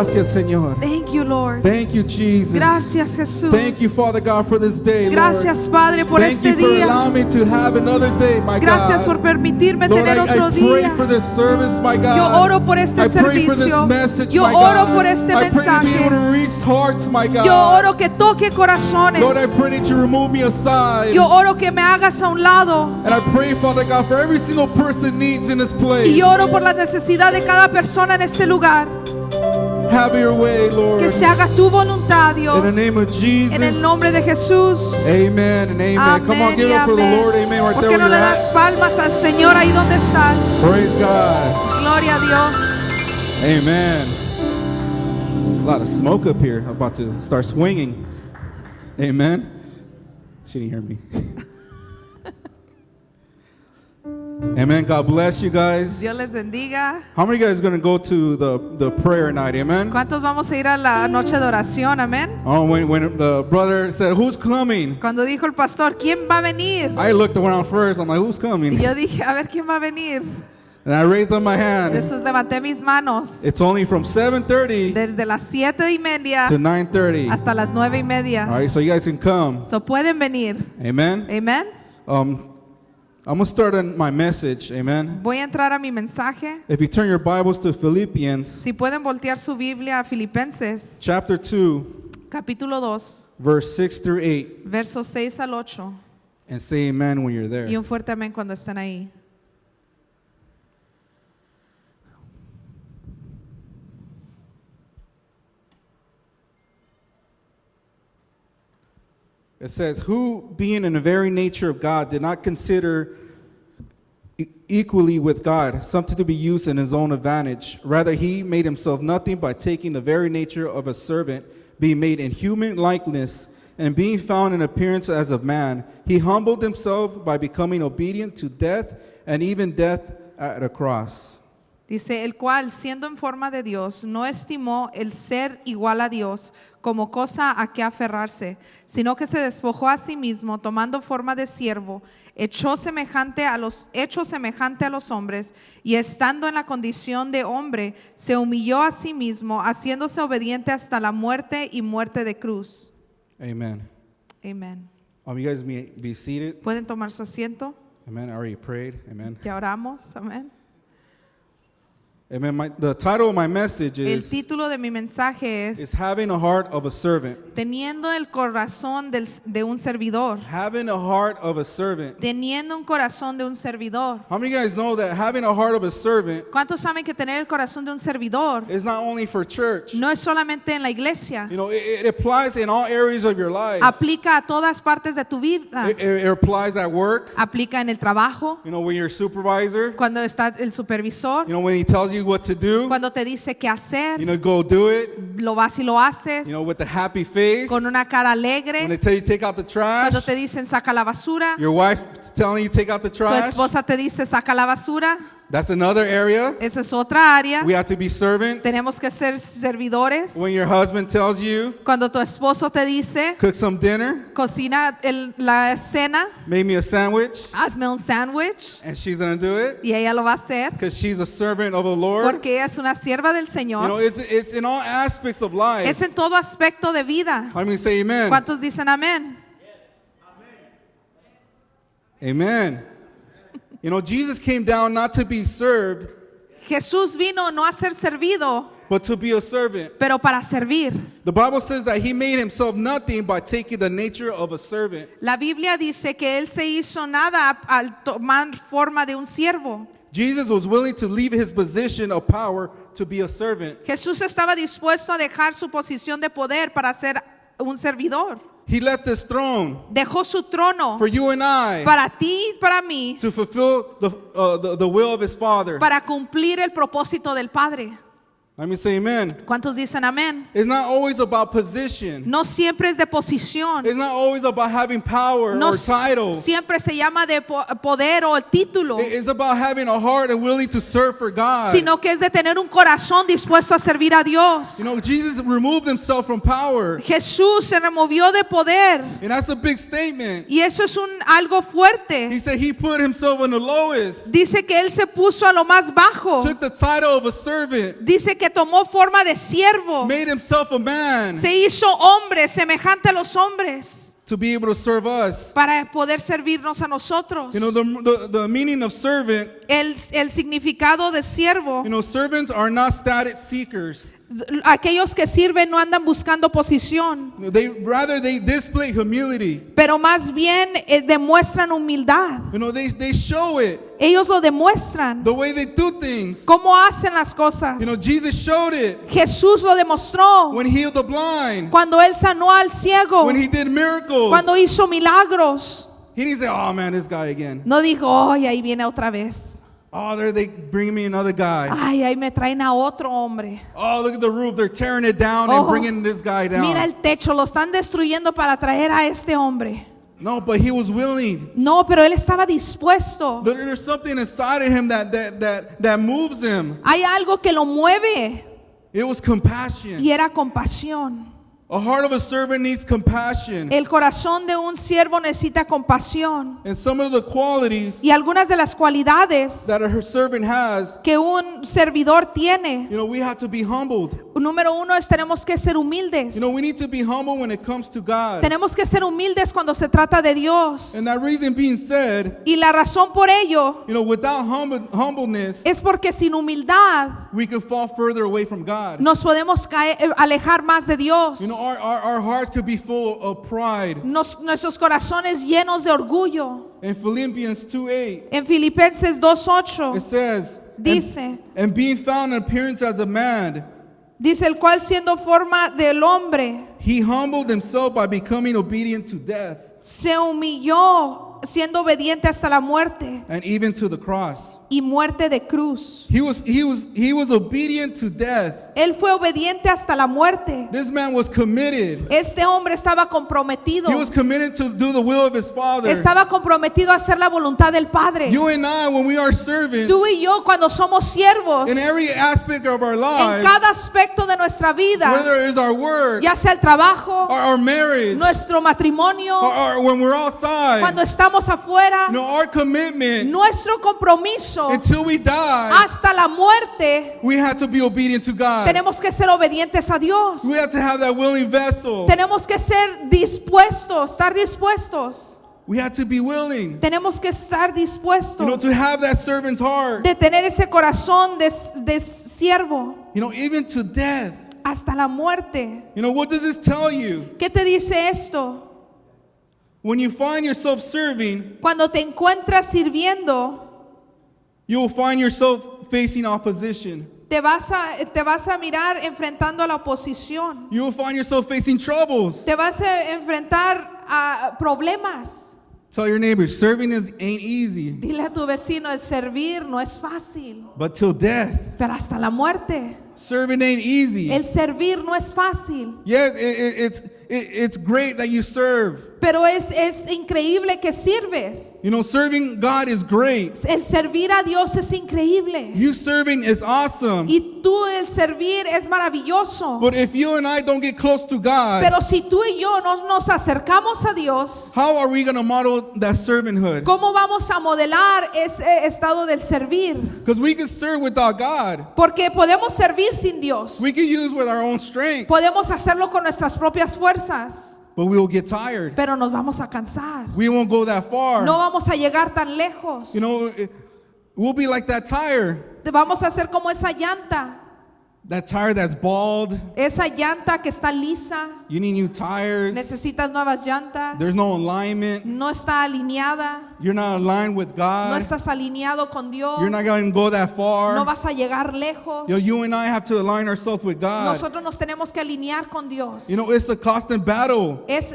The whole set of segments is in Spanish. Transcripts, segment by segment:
Gracias, Señor. Thank you, Lord. Thank you, Jesus. Gracias, Jesús. Thank you, Father God, for this day, Gracias, Lord. Padre, por Thank este you for día. allowing me to have another day, my Gracias God. por permitirme Lord, tener otro I pray día. for this service, my God. Yo oro por este I pray for this servicio. message, Yo my oro God. por este I pray to be mensaje. able to reach hearts, my God. Yo oro que toque corazones. Lord, I pray that you remove me aside. Yo oro que me hagas a un lado. And I pray, Father God, for every single person needs in this place. Y oro por la necesidad de cada persona en este lugar. Have your way, Lord. Que se haga tu voluntad, Dios. In the name of Jesus. En el nombre de Jesús. Amen and amen. Amén Come on, y give it up for the amén. Lord. Amen. Right ¿Por there qué where no le you're das at. palmas al Señor ahí donde estás? Praise God. Gloria a Dios. Amen. A lot of smoke up here. I'm about to start swinging. Amen. She didn't hear me. Amen. God bless you guys. Dios les bendiga. How many of you guys are going to go to the prayer night? Amen. ¿Cuántos vamos a ir a la noche de oración? Amén. Oh, when the brother said, "Who's coming?" Cuando dijo el pastor, ¿quién va a venir? I looked around first. I'm like, "Who's Y coming?" yo dije, a ver quién va a venir. And I raised up my hand. Entonces levanté mis manos. It's only from 7:30 Desde las 7:30 to 9:30. hasta las 9:30. All right, so you guys can come. So pueden venir. Amen. Amen. I'm going to start on my message. Amen. Voy a entrar a mi mensaje. If you turn your Bibles to Philippians Si pueden voltear su Biblia a Filipenses, chapter 2, capítulo 2, verse 6 through 8, versos 6 al 8. and say amen when you're there. Y un fuerte amén cuando estén ahí. It says, "Who, being in the very nature of God, did not consider equally with God something to be used in his own advantage. Rather, he made himself nothing by taking the very nature of a servant, being made in human likeness, and being found in appearance as of man. He humbled himself by becoming obedient to death, and even death at a cross." Dice, el cual, siendo en forma de Dios, no estimó el ser igual a Dios como cosa a que aferrarse, sino que se despojó a sí mismo, tomando forma de siervo, hecho semejante a los hombres, y estando en la condición de hombre, se humilló a sí mismo, haciéndose obediente hasta la muerte y muerte de cruz. Amen. Amén. You guys may be seated. ¿Pueden tomar su asiento? Amen. I already prayed. Amen. Ya oramos. Amén. Amen. The title of my message El is título de mi mensaje es Having a Heart of a Servant. Teniendo el corazón de un servidor. Having a heart of a servant. Teniendo un corazón de un servidor. How many of you guys know that having a heart of a servant ¿Cuántos saben que tener el corazón de un servidor is not only for church? no es solamente en la iglesia? You know, it applies in all areas of your life. Aplica a todas partes de tu vida. It applies at work. Aplica en el trabajo, You know, when you're a supervisor. cuando está el supervisor, You know, when he tells you what to do. cuando te dice qué hacer, You know, go do it. lo vas y lo haces, You know, with the happy face. con una cara When they alegre. tell you to take out the trash. Cuando te dicen saca la basura, Your wife's telling you to take out the tu trash. esposa te dice saca la basura. That's another area. Esa es otra área. We have to be servants. Tenemos que ser servidores. When your husband tells you, Cuando tu esposo te dice cook some dinner, cocina la cena, make me a sandwich, hazme un sándwich, and she's going to do it y ella lo va a hacer because she's a servant of the Lord. porque ella es una sierva del You know, Señor. it's in all aspects of life. Es en todo aspecto de vida. I mean, say amen. ¿Cuántos dicen amén? Amen. You know, Jesus came down not to be served, Jesús vino no a ser servido, but to be a servant. pero para servir. The Bible says that he made himself nothing by taking the nature of a servant. La Biblia dice que él se hizo nada al tomar forma de un siervo. Jesus was willing to leave his position of power to be a servant. Jesús estaba dispuesto a dejar su posición de poder para ser un servidor. He left his throne Dejó su trono for you and I para ti y para mí, to fulfill the will of his Father. para cumplir el propósito del Padre. Let me say amen. ¿Cuántos dicen amén? It's not always about position. No siempre es de posición. It's not always about having power No or title. siempre se llama de poder o el título, It's about having a heart and willing to serve for God. sino que es de tener un corazón dispuesto a servir a Dios. You know, Jesus removed himself from power. Jesús se removió de poder And that's a big statement. y eso es algo fuerte. He said he put himself in the lowest. Dice que él se puso a lo más bajo. Took the title of a servant. Dice que que tomó forma de siervo, made himself a man se hizo hombre semejante a los hombres to be able to serve us. para poder servirnos a nosotros. You know, the meaning of servant, El significado de siervo, you know, servants are not status seekers. aquellos que sirven no andan buscando posición, You know, they display humility. pero más bien demuestran humildad. You know, they show it Ellos lo demuestran. the way they do things. ¿Cómo hacen las cosas? You know, Jesus showed it Jesús lo demostró when he healed the blind, cuando Él sanó al ciego, when he did miracles. cuando hizo milagros. He didn't say, "Oh man, this guy again." No dijo, ay, ahí viene otra vez. Oh, there they bring me another guy. Ay, ahí me traen a otro hombre. Oh, look at the roof. They're tearing it down and Oh, bringing this guy down. Mira el techo, lo están destruyendo para traer a este hombre. No, but he was willing. No, pero él estaba dispuesto. There's something inside of him that moves him. Hay algo que lo mueve It was compassion. y era compasión. A heart of a servant needs compassion. El corazón de un siervo necesita compasión. And some of the qualities Y algunas de las cualidades that a servant has, que un servidor tiene, you know, we have to be humbled. número uno es tenemos que ser humildes. You know, we need to be humble when it comes to God. Tenemos que ser humildes cuando se trata de Dios. And that reason being said, Y la razón por ello you know, without humbleness, es porque sin humildad we could fall further away from God. nos podemos alejar más de Dios. You know, our hearts could be full of pride. Nuestros corazones llenos de orgullo. In Philippians 2:8, En Filipenses 2:8 it says, dice, and being found in appearance as a man, dice el cual siendo forma del hombre, he humbled himself by becoming obedient to death, se humilló siendo obediente hasta la muerte and even to the cross. y muerte de cruz. He was obedient to death. Él fue obediente hasta la muerte. This man was committed. Este hombre estaba comprometido. He was committed to do the will of his Father. Estaba comprometido a hacer la voluntad del Padre. You and I, when we are servants, Tú y yo cuando somos siervos, in every aspect of our en lives, cada aspecto de nuestra vida, whether it is our work, ya sea el trabajo, our marriage, nuestro matrimonio, or when we're outside, cuando estamos afuera, you know, our commitment nuestro compromiso until we die, hasta la muerte, we have to be obedient to God. tenemos que ser obedientes a Dios. We have to have that willing vessel. Tenemos que ser dispuestos, estar dispuestos. We have to be willing, Tenemos que estar dispuestos you know, to have that servant's heart, de tener ese corazón de siervo you know, even to death. hasta la muerte. You know, what does this tell you? ¿Qué te dice esto? When you find yourself serving, Cuando te encuentras sirviendo, you will find yourself facing opposition. te vas a mirar enfrentando a la oposición. You will find yourself facing troubles. Te vas a enfrentar a problemas. Tell your neighbor, serving ain't easy, Dile a tu vecino, el servir no es fácil, but till death. pero hasta la muerte. Serving ain't easy. El servir no es fácil, Yeah, it's great that you serve. pero es increíble que sirves. You know, serving God is great. El servir a Dios es increíble. You serving is awesome. Y tú el servir es maravilloso. But if you and I don't get close to God, Pero si tú y yo no nos acercamos a Dios, how are we going to model that servanthood? ¿cómo vamos a modelar ese estado del servir? Because we can serve without God. Porque podemos servir sin Dios. We can use with our own strength, Podemos hacerlo con nuestras propias fuerzas, but we will get tired. pero nos vamos a cansar. We won't go that far. No vamos a llegar tan lejos. You know, we'll be like that tire. Vamos a ser como esa llanta. That tire that's bald. Esa llanta que está lisa. You need new tires. Necesitas nuevas llantas. There's no alignment. No está alineada. You're not aligned with No God. estás alineado con Dios. You're not going to go that No far. vas a llegar lejos. You know, you and I have to align ourselves with God. Nosotros nos tenemos que alinear con Dios. You know, it's a constant battle. Es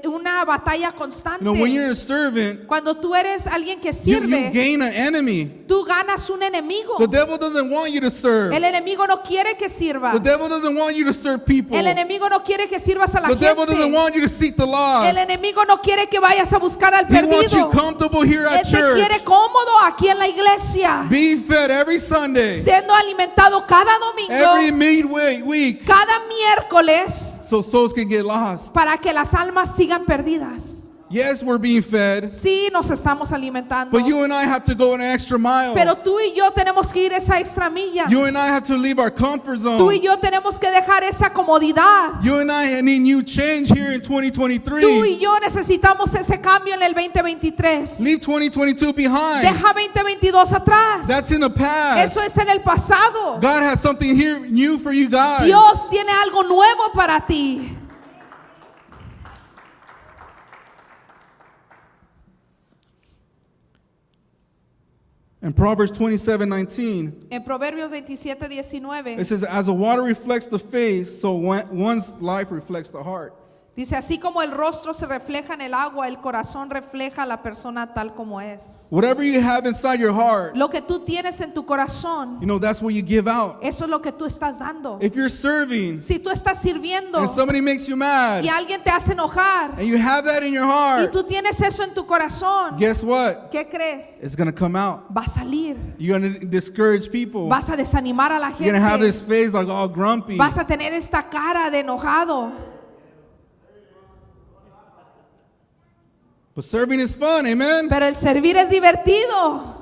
una batalla You constante. know, when you're a servant, Cuando tú eres alguien que you sirve, gain an enemy. tú ganas un enemigo. The devil doesn't want you to serve. El enemigo no quiere que sirvas. The devil doesn't want you to serve people. El enemigo no quiere que sirvas a la The devil doesn't gente. want you to seek the lost. El enemigo no quiere que vayas a buscar al He wants you perdido. comfortable here Él at te church, quiere cómodo aquí en la iglesia, being fed every Sunday, siendo alimentado cada every domingo, midweek week, cada miércoles, so souls can get lost. para que las almas sigan perdidas. Yes, we're being fed, Sí, nos estamos alimentando. but you and I have to go an extra mile. Pero tú y yo tenemos que ir esa extra milla. You and I have to leave our comfort Tú y zone. yo tenemos que dejar esa comodidad. You and I need new change here in Tú y 2023. yo necesitamos ese cambio en el 2023. Leave 2022 behind. Deja 2022 atrás. That's in the past. Eso es en el pasado. God has something here new for you guys. Dios tiene algo nuevo para ti. In Proverbs 27:19, En Proverbios 27:19 it says, "As the water reflects the face, so one's life reflects the heart." dice, así como el rostro se refleja en el agua, el corazón refleja a la persona tal como es. Whatever you have inside your heart, Lo que tú tienes en tu corazón, that's what you give out. eso es lo que tú estás dando. If you're serving Si tú estás sirviendo and somebody makes you mad y alguien te hace enojar and you have that in your y heart, tú tienes eso en tu corazón, guess what? ¿qué crees? It's going to come out. Va a salir. You're going to discourage people. Vas a desanimar a la You're going to have gente. this face like all grumpy. Vas a tener esta cara de enojado. But serving is fun, amen? Pero el servir es divertido.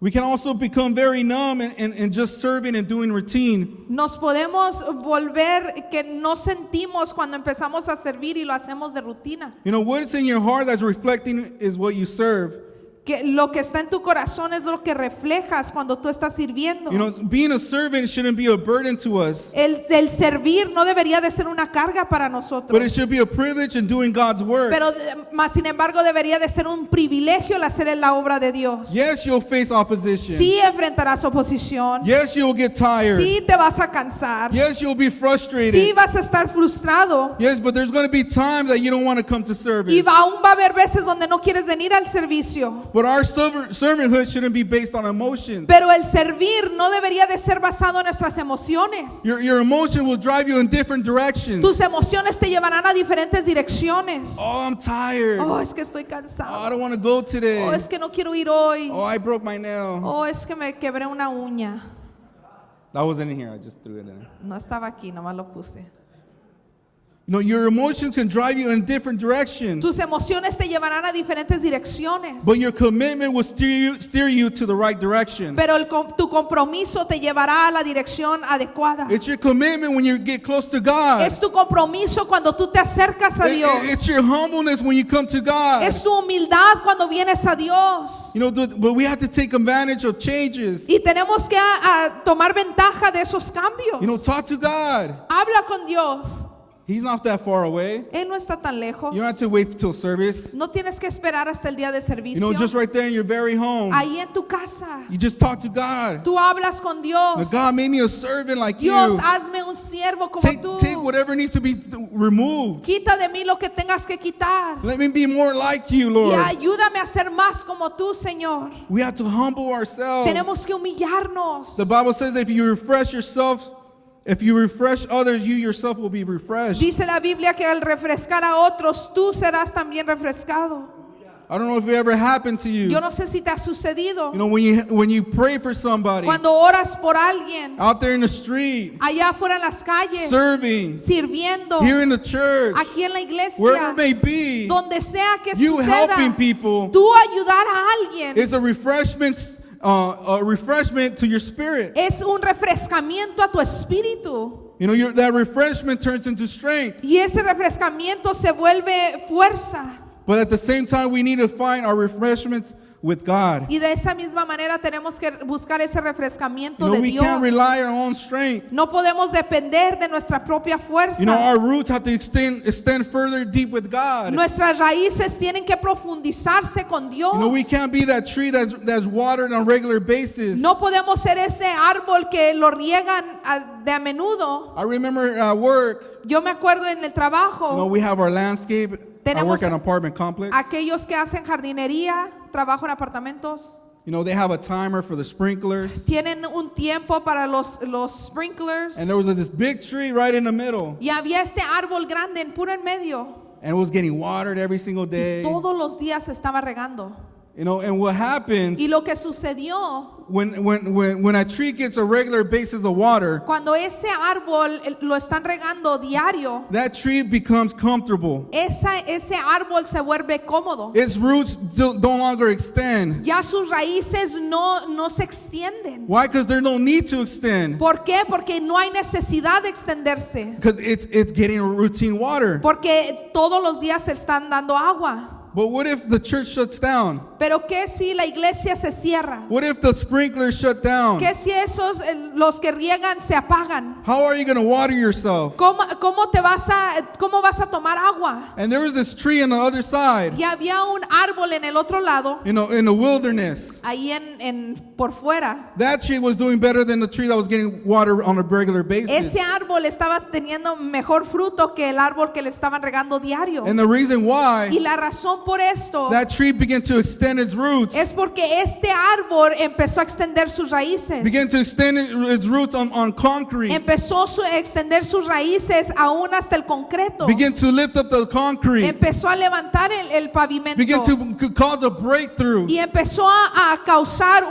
We can also become very numb and just serving and doing routine. Nos podemos volver que no sentimos cuando empezamos a servir y lo hacemos de rutina. What's in your heart that's reflecting is what you serve. Que lo que está en tu corazón es lo que reflejas cuando tú estás sirviendo. Being a servant shouldn't be a burden to us, El servir no debería de ser una carga para nosotros. but it should be a privilege in doing God's work. Pero más sin embargo debería de ser un privilegio el hacer la obra de Dios. Yes, you'll face opposition. Sí enfrentarás oposición. Yes, you'll get tired. Sí te vas a cansar. Yes, you'll be frustrated. Sí vas a estar frustrado. Yes, but there's going to be times that you don't want to come to service. Y aún va a haber veces donde no quieres venir al servicio. But our servanthood shouldn't be based on emotions. Pero el servir no debería de ser basado en nuestras emociones. Your emotion will drive you in different directions. Tus emociones te llevarán a diferentes direcciones. Oh, I'm tired. Oh, es que estoy Oh, I cansado. don't want to go today. Oh, es que no quiero ir hoy. Oh, I broke my nail. Oh, es que me quebré una uña. That wasn't in here. I just threw it in. No estaba aquí, nomás lo puse. Your emotions can drive you in different directions, Tus emociones te llevarán a diferentes direcciones. but your commitment will steer you to the right direction. Pero tu compromiso te llevará a la dirección adecuada. It's your commitment when you get close to God. Es tu compromiso cuando tú te acercas a Dios. It's your humbleness when you come to God. Es tu humildad cuando vienes a Dios. But we have to take advantage of changes. Y tenemos que tomar ventaja de esos cambios. Talk to God. Habla con Dios. He's not that far away. Él no está tan lejos. You don't have to wait till service. No tienes que esperar hasta el día de servicio. Just right there in your very home. Ahí en tu casa. You just talk to God. Tú hablas con Dios. God made me a servant like Dios, you. hazme un siervo como tú. Take whatever needs to be removed. Quita de mí lo que tengas que quitar. Let me be more like you, Y Lord. ayúdame a ser más como tú, Señor. We have to humble ourselves. Tenemos que humillarnos. The Bible says if you refresh others, you yourself will be refreshed. Dice la Biblia que al refrescar a otros, tú serás también refrescado. I don't know if it ever happened to you. Yo no sé si te ha sucedido. When you pray for somebody Cuando oras por alguien, out there in the street, allá afuera en las calles, serving, sirviendo, here in the church, aquí en la wherever it iglesia, may be, donde sea que you suceda, helping people tú ayudar a alguien is a refreshment to your spirit. es un refrescamiento a tu espíritu. That refreshment turns into strength. Y ese refrescamiento se vuelve fuerza. But at the same time, we need to find our refreshments with God. Y de esa misma manera tenemos que buscar ese refrescamiento de We Dios. can't rely on our own strength. No podemos depender de nuestra propia fuerza. Our roots have to extend further deep with God. Nuestras raíces tienen que profundizarse con Dios. We can't be that tree that's watered on a regular basis. No podemos ser ese árbol que lo riegan de a menudo. I remember at work, Yo me acuerdo en el trabajo, we have our landscape. I Tenemos work at an apartment complex. aquellos que hacen jardinería, trabajo en apartamentos, They have a timer for the sprinklers. tienen un tiempo para los sprinklers. And there was this big tree right in the middle. Y había este árbol grande en puro en medio. And it was getting watered every single day. Todos los días se estaba regando. You know, and what happens Y lo que sucedió when a tree gets a regular basis of water, cuando ese árbol lo están regando diario, that tree becomes comfortable. ese árbol se vuelve cómodo. Its roots no longer extend. Ya sus raíces no se extienden. Why? Because there's no need to extend. ¿Por qué? Porque no hay necesidad de extenderse. Because it's getting routine water. Porque todos los días se están dando agua. But what if the church shuts down? Pero ¿qué si la iglesia se cierra? What if the sprinklers shut down? ¿Qué si los que riegan se apagan? How are you going to water yourself? ¿Cómo vas a tomar agua? And there was this tree on the other side, Y había un árbol en el otro lado, you know, in the wilderness. ahí por fuera. That tree was doing better than the tree that was getting water on a regular basis. Ese árbol estaba teniendo mejor fruto que el árbol que le estaban regando diario. And the reason Y why la razón por esto that tree began to extend its roots, es porque este árbol empezó a extender sus raíces. began to extend its roots on concrete, Empezó a extender sus raíces aún hasta el concreto. began to lift up the concrete, Empezó a levantar el pavimento. began to cause a breakthrough. Y empezó a causar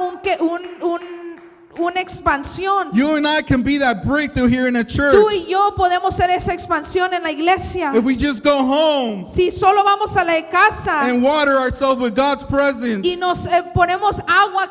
una expansión. You and I can be that breakthrough here in the Tú church. y yo podemos ser esa expansión en la iglesia. If we just go home Si solo vamos a la casa and water ourselves with God's presence y nos ponemos agua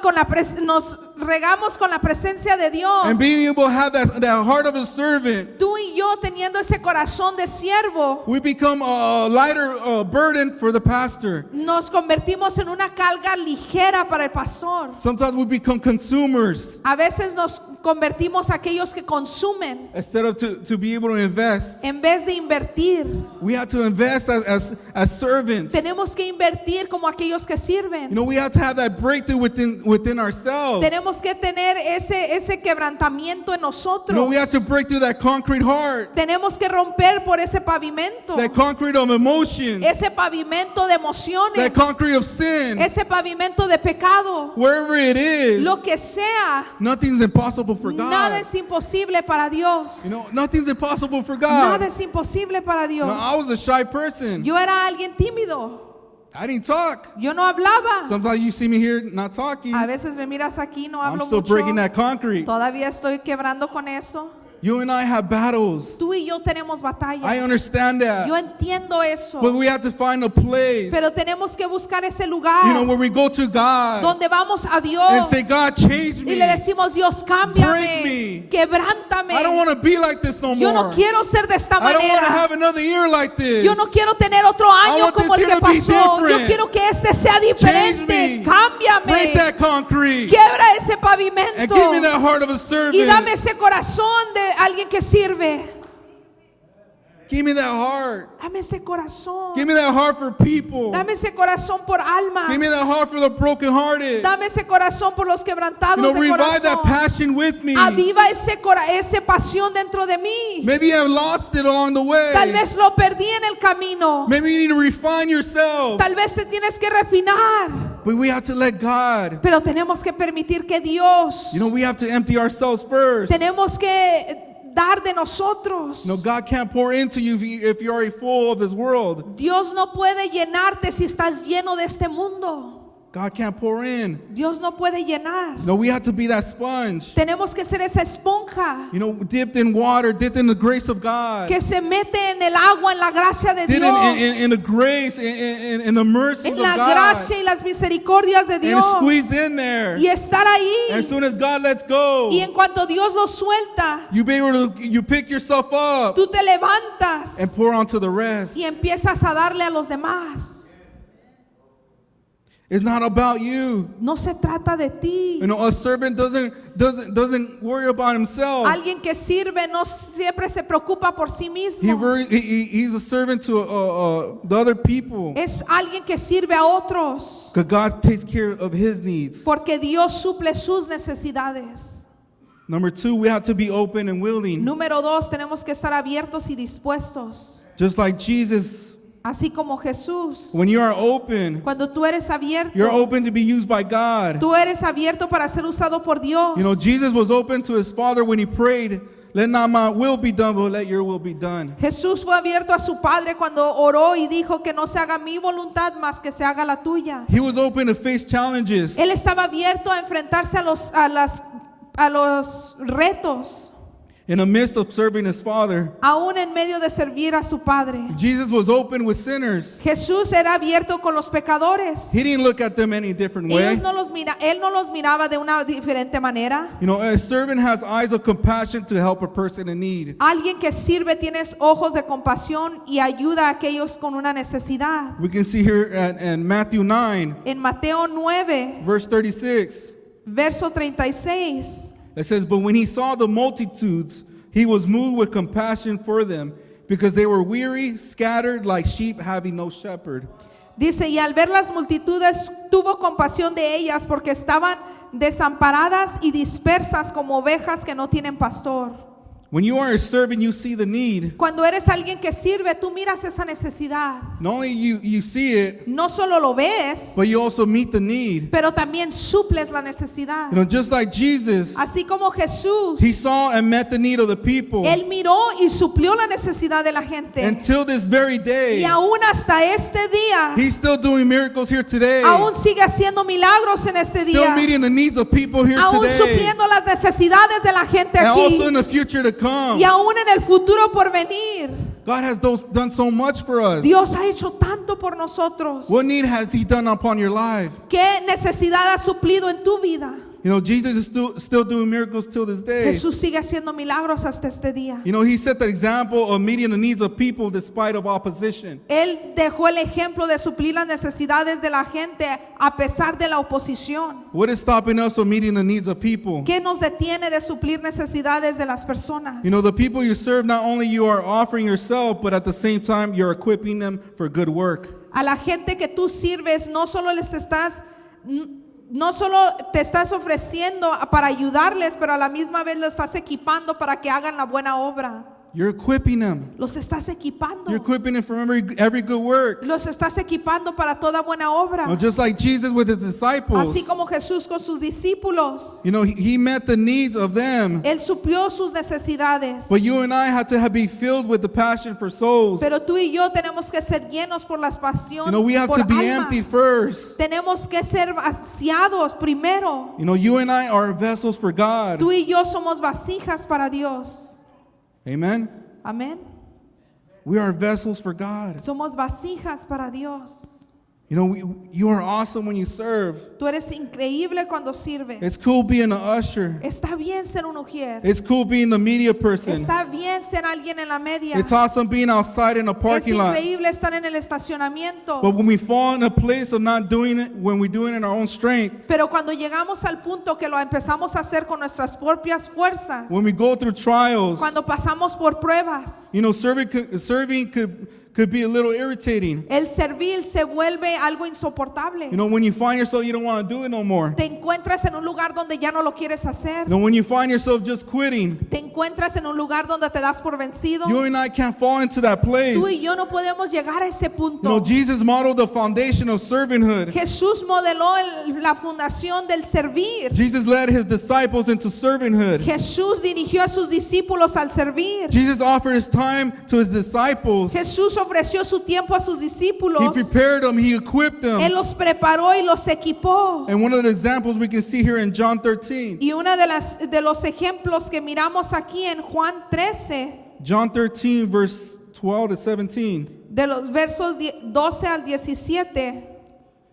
nos regamos con la presencia de Dios. and being able to have that heart of a servant, Tú y yo teniendo ese corazón de siervo, we become a lighter burden for the pastor. nos convertimos en una carga ligera para el pastor. Sometimes we become consumers A veces nos convertimos aquellos que consumen instead of to be able to invest. en vez de invertir. We have to invest as servants. Tenemos que invertir como aquellos que You sirven. know, we have to have that breakthrough within ourselves. Tenemos que tener ese quebrantamiento en You know, nosotros. we have to break through that concrete heart, Tenemos que romper por ese pavimento. that concrete of emotions, Ese pavimento de emociones. that concrete of sin. Ese pavimento de pecado. Wherever it is, Lo que sea, nothing's impossible for nada God. es imposible para Dios. You know, nothing's impossible for Nada God. es imposible para You Dios. know, I was a shy person. Yo era alguien tímido. I didn't talk. Yo no hablaba. Sometimes you see me here not talking. A veces me miras aquí, no I'm hablo still mucho. breaking that concrete. Todavía estoy quebrando con eso. You and I have battles. Tú y yo tenemos I batallas. understand Yo that. entiendo eso. But we have to find a place, Pero tenemos que buscar ese you know, lugar where we go to God donde vamos a and Dios say, God, change y me. le decimos, Dios, Break cámbiame, me. quebrántame. I don't want to be like this no Yo no more. quiero ser de esta I don't want to manera. have another year like this. Yo no quiero tener otro I año want como this el year que to be pasó. Yo different. quiero que este sea Change diferente. me. Break Cámbiame. that concrete. Quiebra ese And pavimento. give me that heart of a Y servant. dame ese corazón de alguien que sirve. Give me that heart. Dame ese corazón. Give me that heart for people. Dame ese corazón por alma. Give me that heart for the brokenhearted. Dame ese corazón por los quebrantados You know, de revive that corazón. passion with me. Aviva ese pasión dentro de mí. Maybe I've lost it along the way. Tal vez lo perdí en el camino. Maybe you need to refine yourself. Tal vez te tienes que refinar. But we have to let God. Pero tenemos que permitir que Dios. You know, we have to empty ourselves first. Tenemos que dar de nosotros. No, God can't pour into you if you're already full of this world. Dios no puede llenarte si estás lleno de este mundo. God can't pour in. Dios no puede llenar. No, we have to be that sponge. Tenemos que ser esa esponja You know, dipped in water, dipped in the grace of God. que se mete en el agua, en la gracia de Dipped Dios, in the grace, in the mercies en of la God. gracia y las misericordias de And Dios, squeeze in there. y estar And as ahí. soon as God lets go, Y en cuanto Dios lo suelta, you pick yourself up tú te levantas and pour onto the rest. y empiezas a darle a los demás. It's not about you. No se trata de ti. You know, a servant doesn't worry about himself. Alguien que sirve no siempre se preocupa por sí mismo. He's a servant to the other people. Es alguien que sirve a otros, Because God takes care of his needs. porque Dios suple sus necesidades. Number 2, we have to be open and willing. Número 2, tenemos que estar abiertos y dispuestos. Just like Jesus, Así como Jesús. when you are open, Cuando tú eres abierto, you're open to be used by God. tú eres abierto para ser usado por Dios. You know, Jesus was open to his Father when he prayed let not my will be done, but let your will be done. Jesús fue abierto a su Padre cuando oró y dijo que no se haga mi voluntad más que se haga la tuya. He was open to face challenges. Él estaba abierto a enfrentarse a los retos, In the midst of serving his Father, aún en medio de servir a su Padre. Jesus was open with sinners. Jesús era abierto con los pecadores. He didn't look at them any different way. Él no los miraba de una diferente manera. You know, a servant has eyes of compassion to help a person in need. Alguien que sirve tiene ojos de compasión y ayuda a aquellos con una necesidad. We can see here in Matthew 9, En Mateo 9, verse 36. verso 36. It says, but when he saw the multitudes, he was moved with compassion for them, because they were weary, scattered like sheep having no shepherd. Dice, y al ver las multitudes tuvo compasión de ellas porque estaban desamparadas y dispersas como ovejas que no tienen pastor. When you are a servant, you see the need. Cuando eres alguien que sirve, tú miras esa necesidad. Not only you see it, No solo lo ves, but you also meet the need. pero también suples la necesidad. You know, just like Jesus, Así como Jesús, he saw and met the need of the people. Él miró y suplió la necesidad de la gente. Until this very Y day, aún hasta este día, he's still doing miracles here today. aún sigue haciendo milagros en este Still día. meeting the needs of people here Aún today. supliendo las necesidades de la gente And aquí. also in the future to come. Y aún en el futuro por venir. God has done so much for us. Dios ha hecho tanto por nosotros. What need has he done upon your life? ¿Qué necesidad ha suplido en tu vida? You know, Jesus is still doing miracles till this day. Jesús sigue haciendo milagros hasta este día. You know, he set the example of meeting the needs of people despite of opposition. Él dejó el ejemplo de suplir las necesidades de la gente a pesar de la oposición. What is stopping us from meeting the needs of people? ¿Qué nos detiene de suplir necesidades de las personas? You know, the people you serve, not only you are offering yourself, but at the same time you're equipping them for good work. A la gente que tú sirves no solo te estás ofreciendo para ayudarles, pero a la misma vez los estás equipando para que hagan la buena obra. You're equipping them. Los estás equipando. You're equipping them for every good work. Los estás equipando para toda buena obra. You know, just like Jesus with his disciples. Así como Jesús con sus discípulos. You know, he met the needs of them. Él suplió sus necesidades. But you and I have to be filled with the passion for souls. Pero tú y yo tenemos que ser llenos por las pasiones. You know, we have por to be almas. empty first. Tenemos que ser vaciados primero. You know, you and I are vessels for God. Tú y yo somos vasijas para Dios. Amen. Amén. We are vessels for God. Somos vasijas para Dios. You know, you are awesome when you serve. Tú eres increíble cuando sirves. It's cool being an usher. Está bien ser un ujier. It's cool being the media person. Está bien ser alguien en la media. It's awesome being outside in a Es parking lot. increíble estar en el estacionamiento. But when we fall in a place of not doing it, when we do it in our own strength, Pero cuando llegamos al punto que lo empezamos a hacer con nuestras propias fuerzas, when we go through trials, cuando pasamos por pruebas, you know, serving could be a little irritating. el servir se vuelve algo insoportable. You know, when you find yourself, you don't want to do it no more. Te encuentras en un lugar donde ya no lo quieres hacer. You know, when you find yourself just quitting, Te encuentras en un lugar donde te das por vencido. you and I can't fall into that place. Tú y yo no podemos llegar a ese You know, punto. Jesus modeled the foundation of servanthood. Jesús modeló la fundación del servir. Jesus led his disciples into servanthood. Jesús dirigió a sus discípulos al servir. Jesus offered his time to his disciples. Jesús ofreció su tiempo a sus He discípulos. prepared them, he equipped Él them. los preparó y los equipó. And one of the examples we can see here in John 13. Y uno de los ejemplos que miramos aquí en Juan 13, John 13, verse 12 to 17. de los versos 12 al 17,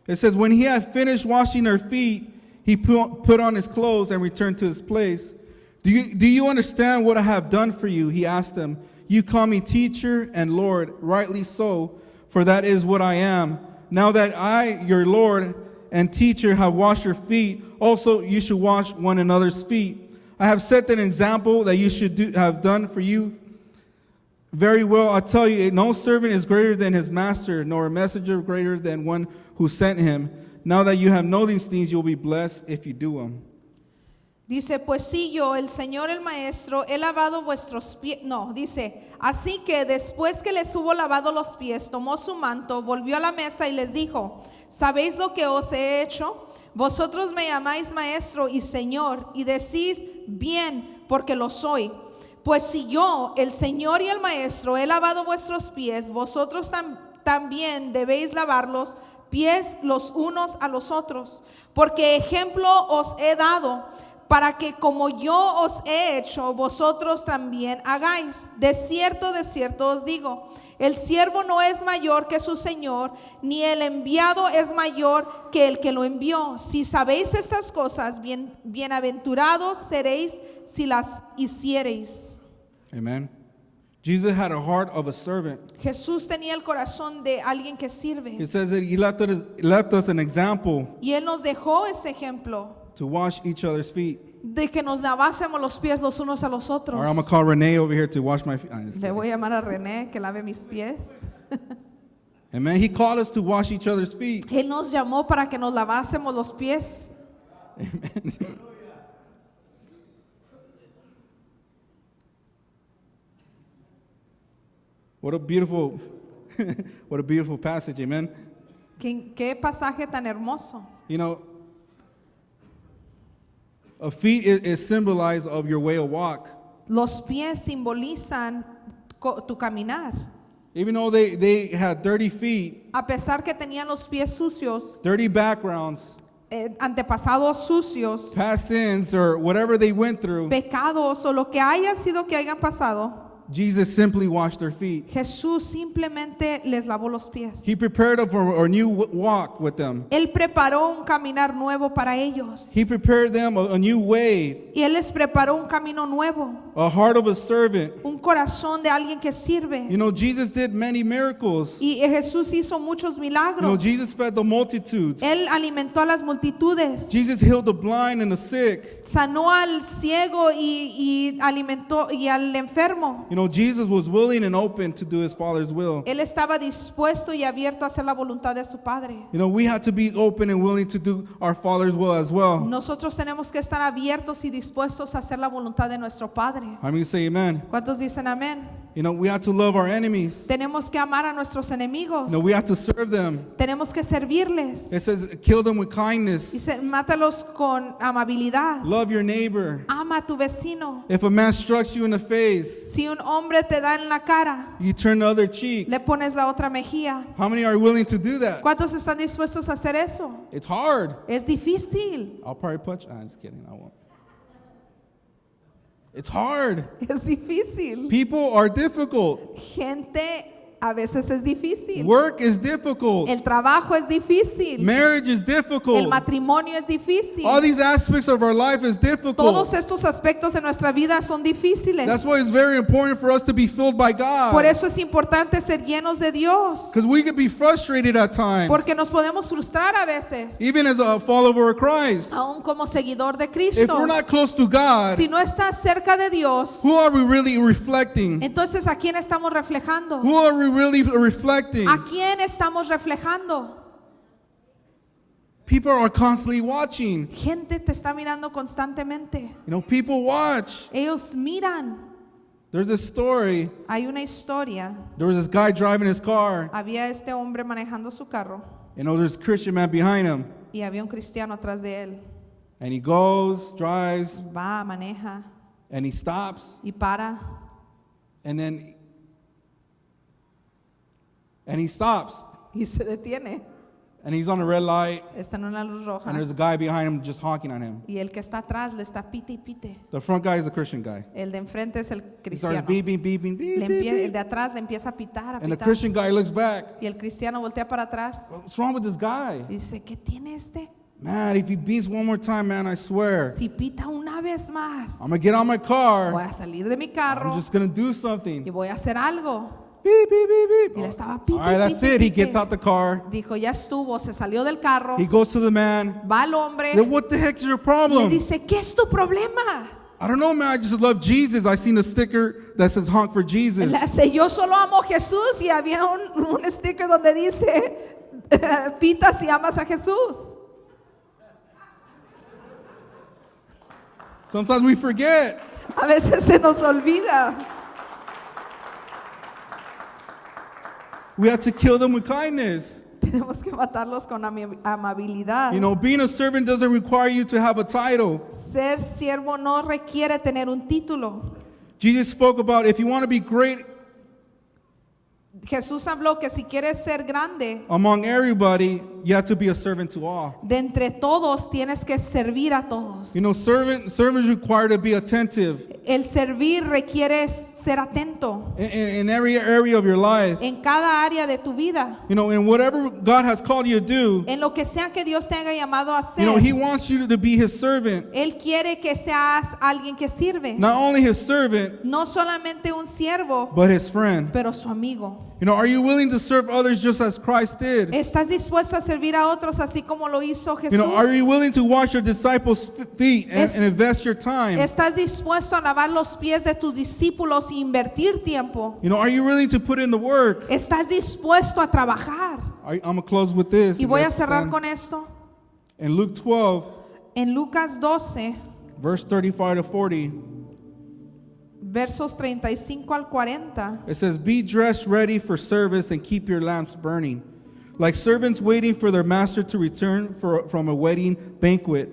It says, when he had finished washing their feet, he put on his clothes and returned to his place. Do you understand what I have done for you? He asked them. You call me teacher and Lord, rightly so, for that is what I am. Now that I, your Lord and teacher, have washed your feet, also you should wash one another's feet. I have set an example that you should have done for you. Very well, I tell you, no servant is greater than his master, nor a messenger greater than one who sent him. Now that you have known these things, you will be blessed if you do them. dice, pues sí, yo, el Señor el Maestro, he lavado vuestros pies. No, dice, así que después que les hubo lavado los pies, tomó su manto, volvió a la mesa y les dijo, ¿sabéis lo que os he hecho? Vosotros me llamáis Maestro y Señor, y decís bien, porque lo soy. Pues si yo, el Señor y el Maestro, he lavado vuestros pies, vosotros también debéis lavar los pies los unos a los otros, porque ejemplo os he dado, para que como yo os he hecho, vosotros también hagáis. De cierto os digo, el siervo no es mayor que su Señor, ni el enviado es mayor que el que lo envió. Si sabéis estas cosas, bienaventurados seréis si las hiciereis. Amen. Jesus had a heart of a servant. Jesús tenía el corazón de alguien que sirve. It says that he left us an example Y Él nos dejó ese ejemplo to wash each other's feet. de que nos lavásemos los pies los unos a los otros. Or I'm going to call Renee over here to wash my feet. I'm just Le kidding. voy a llamar a René que lave mis pies. Amen. He called us to wash each other's feet. Él nos llamó para que nos lavásemos los pies. What a beautiful, what a beautiful passage. Amen. ¿Qué pasaje tan hermoso? You know, a feet is symbolized of your way of walk. Los pies simbolizan tu caminar. Even though they had dirty feet, A pesar que tenían los pies sucios, dirty backgrounds, antepasados sucios, past sins, or whatever they went through, pecados o lo que haya sido que hayan pasado, Jesus simply washed their feet. Jesús simplemente les lavó los pies. He prepared them for a new walk with them. Él preparó un caminar nuevo para ellos. He prepared them a new way, Y Él les preparó un camino nuevo, a heart of a servant. un corazón de alguien que sirve. You know, Jesus did many miracles. Y Jesús hizo muchos You know, milagros. Jesus fed the multitudes. Él alimentó a las multitudes. Jesus healed the blind and the sick. Sanó al ciego y alimentó y al enfermo. You know, Jesus was willing and open to do his Father's will. Él estaba dispuesto y abierto a hacer la voluntad de su Padre. You know, we have to be open and willing to do our Father's will as well. Nosotros tenemos que estar abiertos y dispuestos a hacer la voluntad de nuestro Padre. I'm going to say amen. ¿Cuántos dicen amén? You know, we have to love our enemies. Tenemos que amar a nuestros enemigos. You know, we have to serve them. Tenemos que servirles. It says, kill them with kindness. Dice, mátalos con amabilidad. Love your neighbor. Ama a tu vecino. If a man strikes you in the face, Si un hombre te da en la cara, you turn the other cheek. le pones la otra mejilla. How many are willing to do that? ¿Cuántos están dispuestos a hacer eso? It's hard. Es difícil. I'll probably punch. I'm just kidding. I won't. It's hard. Es difícil. People are difficult. Gente a veces es difícil. Work is difficult. El trabajo es difícil. Marriage is El difficult. matrimonio es difícil. All these aspects of our life is difficult. Todos estos aspectos de nuestra vida son difíciles. That's why it's very important for us to be filled by Por God. eso es importante ser llenos de Dios. Because we could be frustrated at times. Porque nos podemos frustrar a veces. Even as a follower of Christ. Aún como seguidor de If Cristo. we're not close to God, Si no estás cerca de Dios, who are we really reflecting? entonces ¿a quién estamos reflejando? Who are we really reflecting? ¿A quién estamos reflejando? People are constantly watching. Gente te está mirando constantemente. You know, people watch. Ellos miran. There's a story. Hay una historia. There was this guy driving his car. Había este hombre manejando su carro You know, there's a Christian man behind him. y había un cristiano atrás de él. And he goes, drives, Va, maneja and he stops. y para And he stops. y se detiene. And he's on a red light. Está en una luz roja And there's a guy behind him just honking on him. y el que está atrás le está pite y pite. The front guy is the Christian guy. El de enfrente es el He starts cristiano. beeping, beeping, beep, El beep, de beep. atrás le empieza a pitar, a And the pitar. Christian guy looks back. Y el cristiano voltea para atrás What's wrong with this guy? y dice, ¿qué tiene este? Man, if he beats one more time, man, I swear, Si pita una vez más, I'm going to get on my voy car. a salir de mi I'm carro just going to do y something. voy a hacer algo. Beep, beep, beep, beep. Y le estaba All pite, right, that's pite, it. He pite. gets out the car. Dijo, ya estuvo, se salió del carro, He goes to the man. va al hombre, Then what the heck is your le problem? dice, ¿qué es tu problema? I don't know, man. I just love Jesus. I seen a sticker that says honk for Jesus. Le dice, yo solo amo a Jesús y había un sticker donde dice, pita si amas a Jesús. Sometimes we forget. A veces se nos olvida. We have to kill them with kindness. Tenemos que matarlos con amabilidad. You know, being a servant doesn't require you to have a title. Ser siervo no requiere tener un título. Jesus spoke about if you want to be great Jesús habló que si quieres ser grande, among everybody, you have to be a servant to all. de entre todos tienes que servir a todos. You know, servants require to be attentive El servir requiere ser atento in every area of your life. en cada área de tu vida. You know, in whatever God has called you to do, En lo que sea que Dios te haya llamado a you know, hacer, He wants you to be His servant. Él quiere que seas alguien que sirve. Not only His servant, No solamente un siervo, but His friend. pero su amigo. You know, are you willing to serve others just as Christ did? ¿Estás dispuesto a servir a otros así como lo hizo You know, are you Jesús? willing to wash your disciples' feet and invest your time? ¿Estás dispuesto a lavar los pies de tus discípulos e invertir tiempo? You know, are you willing to put in the work? ¿Estás dispuesto a trabajar? I'm going to close with this. Y voy a Let's cerrar stand. con esto. In Luke 12, En Lucas 12, verse 35 to 40, versos 35 al 40. it says, "Be dressed ready for service and keep your lamps burning, like servants waiting for their master to return from a wedding banquet,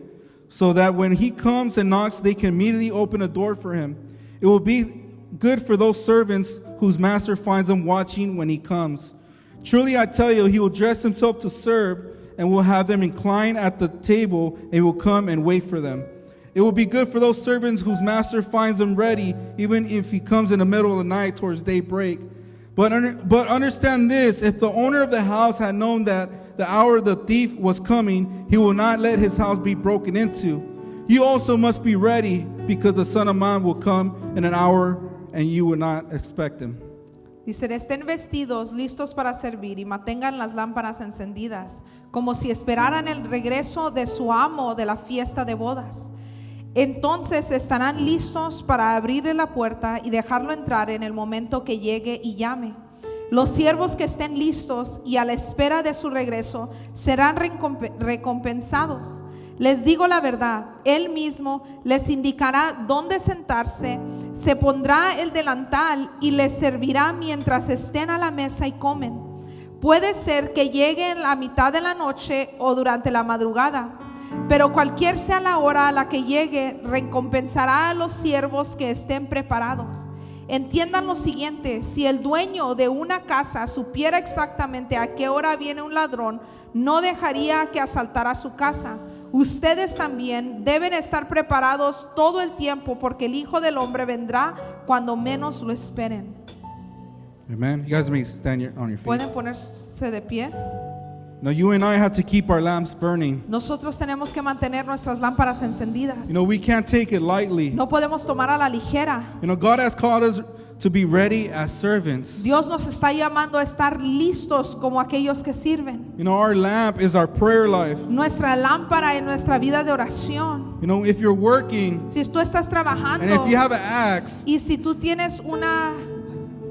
so that when he comes and knocks, they can immediately open a door for him. It will be good for those servants whose master finds them watching when he comes. Truly I tell you, he will dress himself to serve and will have them incline at the table, and he will come and wait for them. It will be good for those servants whose master finds them ready, even if he comes in the middle of the night towards daybreak. But understand this, if the owner of the house had known that the hour the thief was coming, he will not let his house be broken into. You also must be ready, because the Son of Man will come in an hour and you will not expect him." Dice, estén vestidos, listos para servir y mantengan las lámparas encendidas, como si esperaran el regreso de su amo de la fiesta de bodas. Entonces estarán listos para abrirle la puerta y dejarlo entrar en el momento que llegue y llame. Los siervos que estén listos y a la espera de su regreso serán recompensados. Les digo la verdad, Él mismo les indicará dónde sentarse, se pondrá el delantal y les servirá mientras estén a la mesa y comen. Puede ser que llegue en la mitad de la noche o durante la madrugada, pero cualquier sea la hora a la que llegue, recompensará a los siervos que estén preparados. Entiendan lo siguiente, si el dueño de una casa supiera exactamente a qué hora viene un ladrón, no dejaría que asaltara su casa. Ustedes también deben estar preparados todo el tiempo, porque el Hijo del Hombre vendrá cuando menos lo esperen. Amen. You guys may stand on your feet. ¿Pueden ponerse de pie? Now you and I have to keep our lamps burning. Nosotros tenemos que mantener nuestras lámparas encendidas. You know, we can't take it lightly. No podemos tomar a la ligera. You know, God has called us to be ready as servants. Dios nos está llamando a estar listos como aquellos que sirven. You know, our lamp is our prayer life. Nuestra lámpara en nuestra vida de oración. You know, if you're working Si tú estás trabajando and if you have an axe y si tú tienes una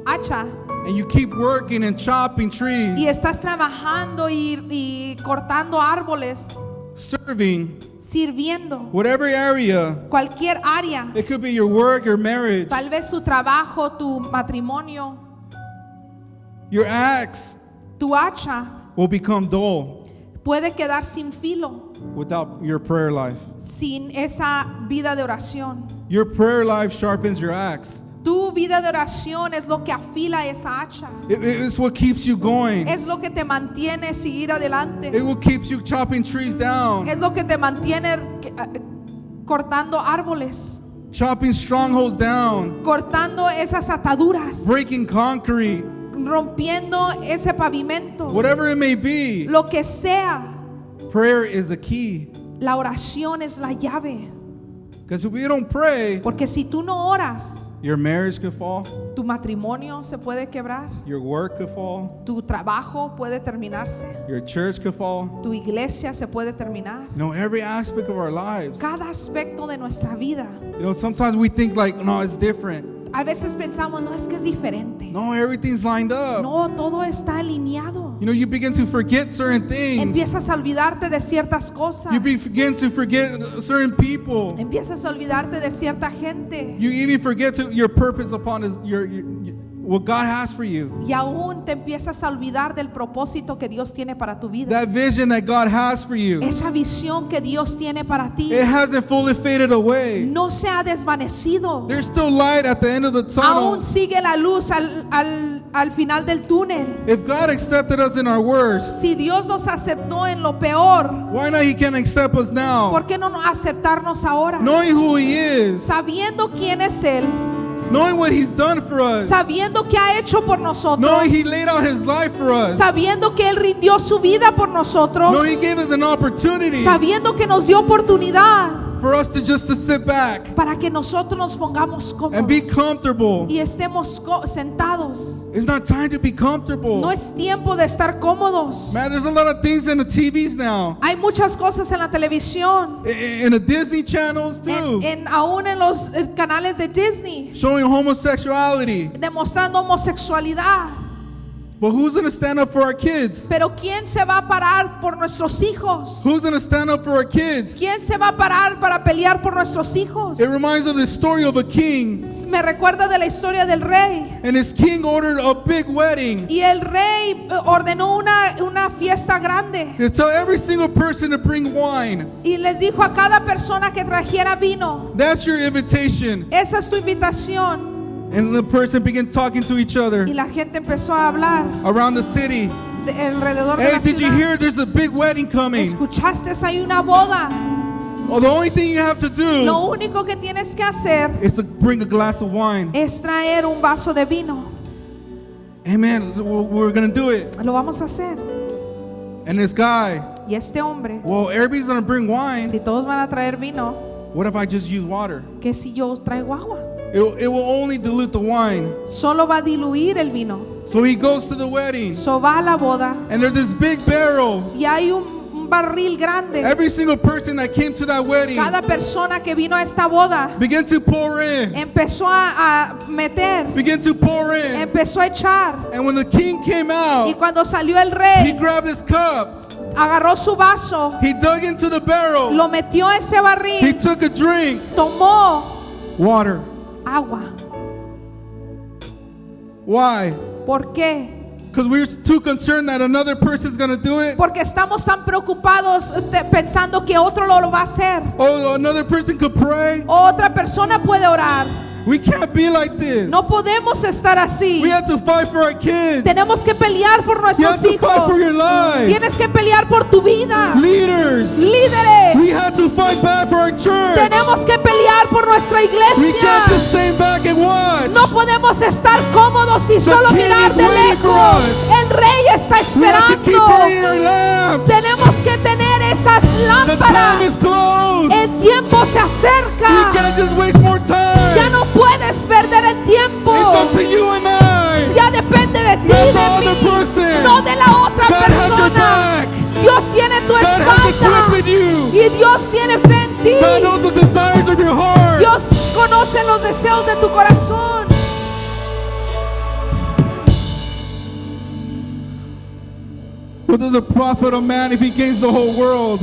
hacha and you keep working and chopping y trees, estás trabajando y cortando árboles, serving, sirviendo, whatever area, cualquier área, it could be your work, your marriage, tal vez tu trabajo, tu matrimonio, your axe tu hacha will become dull puede quedar sin filo, without your prayer life. sin esa vida de oración. Your prayer life sharpens your axe. Tu vida de oración es lo que afila esa hacha. It's what keeps you going. Es lo que te mantiene seguir adelante. It will keep you chopping trees down, Es lo que te mantiene cortando árboles, chopping strongholds down, cortando esas ataduras, breaking concrete, rompiendo ese pavimento. whatever it may be. Lo que sea, Prayer is a key. la oración es la llave. Because if we don't pray, Porque si tú no oras, your marriage could fall, tu matrimonio se puede quebrar, your work could fall, tu trabajo puede terminarse, your church could fall. tu iglesia se puede terminar. You know, every aspect of our lives. Cada aspecto de nuestra vida. You know, sometimes we think like, no, it's different. A veces pensamos, no, es que es diferente. No, everything's lined up. No, todo está alineado. You know, you begin to forget certain things. Empiezas a olvidarte de ciertas cosas. You begin to forget certain people. Empiezas a olvidarte de cierta gente. You even forget your purpose upon what God has for you. Y aún te empiezas a olvidar del propósito que Dios tiene para tu vida. That vision that God has for you, Esa visión que Dios tiene para ti it hasn't fully faded away. no se ha desvanecido. There's still light at the end of the tunnel. Aún sigue la luz al final del túnel. If God accepted us in our worst, Si Dios nos aceptó en lo peor, why not He can accept us now? ¿por qué no aceptarnos ahora? Knowing who He is, Sabiendo quién es Él, knowing what He's done for us, sabiendo que ha hecho por nosotros, knowing He laid out His life for us, sabiendo que Él rindió su vida por nosotros, knowing He gave us an opportunity sabiendo que nos dio oportunidad for us to just to sit back para que nosotros nos pongamos and be cómodos comfortable. y estemos sentados. It's not time to be comfortable. No es tiempo de estar cómodos. Man, there's a lot of things in the TVs now. Hay muchas cosas en la televisión, In the Disney channels too. aún en los canales de Disney, Showing homosexuality. demostrando homosexualidad. But who's going to stand up for our kids? Pero ¿quién se va a parar por nuestros hijos? Who's going to stand up for our kids? ¿Quién se va a parar para pelear por nuestros hijos? It reminds of the story of a king. Me recuerda de la historia del rey. And his king ordered a big wedding. Y el rey ordenó una fiesta grande. To tell every single person to bring wine. Y les dijo a cada persona que trajera vino. That's your invitation. Esa es tu invitación. And the person began talking to each other Y la gente empezó a hablar around the city. alrededor de Hey, la did you ciudad. hear there's a big wedding coming? ¿Escuchaste? Hay una boda. Oh, the only thing you have to do Lo único que tienes que hacer is to bring a glass of wine. es traer un vaso de vino. Amen. We're going to do it. Lo vamos a hacer. And this guy, Y este hombre, well, everybody's going to bring wine. si todos van a traer vino, What if I just use water? ¿qué si yo traigo agua? It will only dilute the wine. Solo va a diluir el vino. So he goes to the wedding. So va a la boda And there's this big barrel. y hay un barril grande. Every single person that came to that wedding Cada persona que vino a esta boda began to pour in. empezó a meter, Began to pour in. empezó a echar. And when the king came Y out, cuando salió el he rey, grabbed his cup. agarró su vaso, He dug into the barrel. lo metió a ese He barril, took a drink. tomó Water. agua. Why? ¿Por qué? Because we're too concerned that another person's going to do it. Porque estamos tan preocupados pensando que otro lo va a hacer. Oh, another person could pray. Otra persona puede orar. We can't be like this. No podemos estar así. We have to fight for our kids. Tenemos que pelear por You have nuestros to fight for hijos. your life. Tienes que pelear por tu vida. Leaders, we Líderes, have to fight back for our church. tenemos que pelear por nuestra We iglesia. can't just stay back and watch. No podemos estar cómodos y solo king mirar is de waiting for lejos. us. El rey está We have to keep esperando. burning our lamps. Tenemos que tener esas The time lámparas. is close. El tiempo se You acerca. can't just waste more time. Ya no puedes perder el tiempo. It's up to you and I. Ya depende de ti, Not the de other mí, person. no de la otra God has your persona. back. Dios tiene tu God has espalda equipped you. y Dios tiene fe en ti. God knows the desires of your heart. Dios conoce los deseos de tu corazón. What does it profit a man if he gains the whole world,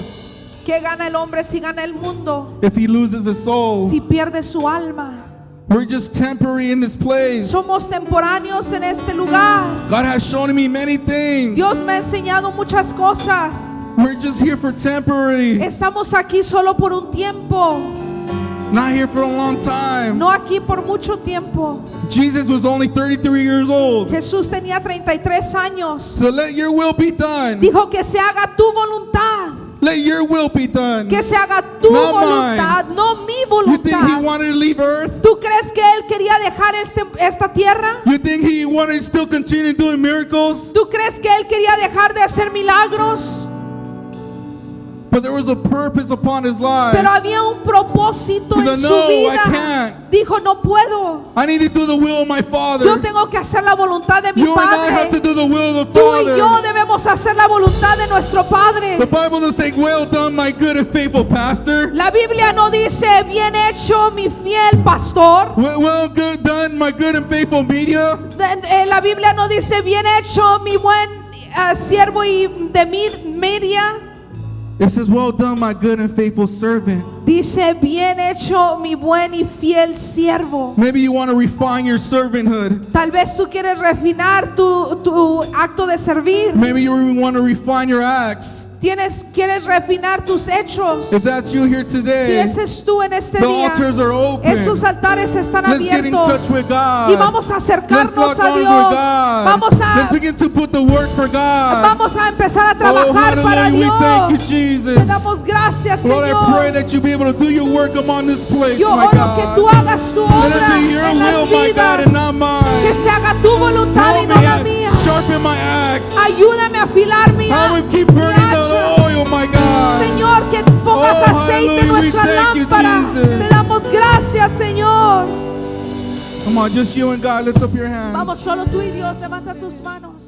¿Qué gana el hombre si gana el mundo? if he loses his soul? Si pierde su alma. We're just temporary in this place. Somos temporáneos en este lugar. God has shown me many things. Dios me ha enseñado muchas cosas. We're just here for temporary, Estamos aquí solo por un tiempo, not here for a long time. no aquí por mucho tiempo. Jesus was only 33 years old. Jesús tenía 33 años. So let your will be done. Dijo que se haga tu voluntad. Let your will be done. Que se haga tu Not voluntad, no mi You think he voluntad. wanted to leave earth? ¿Tú crees que él quería dejar esta tierra? You think he wanted to still continue doing miracles? ¿Tú crees que él quería dejar de hacer milagros? But there was a purpose upon his life. Pero había un propósito He en said, su "No, I vida. can't. Dijo, no puedo. I need to do the will of my Yo Father. tengo que hacer la voluntad de mi You and I have to Padre. do the will of the Tú y yo Father. debemos hacer la voluntad de nuestro The Padre. Bible doesn't say, well done, my good and faithful pastor. La Biblia no dice, bien hecho mi fiel pastor. Well good done, my good and faithful media. La Biblia no dice, bien hecho mi buen siervo y de media. It says, well done, my good and faithful servant. Dice, bien hecho, mi buen y fiel siervo. Maybe you want to refine your servanthood. Tal vez tú quieres refinar tu acto de servir. Maybe you want to refine your acts. Quieres refinar tus hechos. If that's you here Si today, ese es tú en este the día, altars are open. esos altares están Let's get in abiertos. touch with God. Y vamos a Let's acercarnos lock a arms with Dios. God. Vamos Let's a, begin to put the work for God. vamos a empezar a Oh, trabajar para hallelujah. We thank you, Dios. Jesus. Te damos gracias, Lord, I pray Señor. that you be able to do your work among this place, Yo my oro que tú God. hagas tu Let it obra be your en will, las my God, vidas. and not mine. Que se haga tu voluntad y Help no me, la mía. sharpen my axe. Ayúdame a afilar mi Help me keep mi burning hacha. the oil, my God. Señor, que pongas Oh, aceite en hallelujah. nuestra We thank you, lámpara. Jesus. Te damos gracias, Señor. Come on, just you and God. Lift up your hands. Vamos, solo tú y Dios. Levanta tus manos.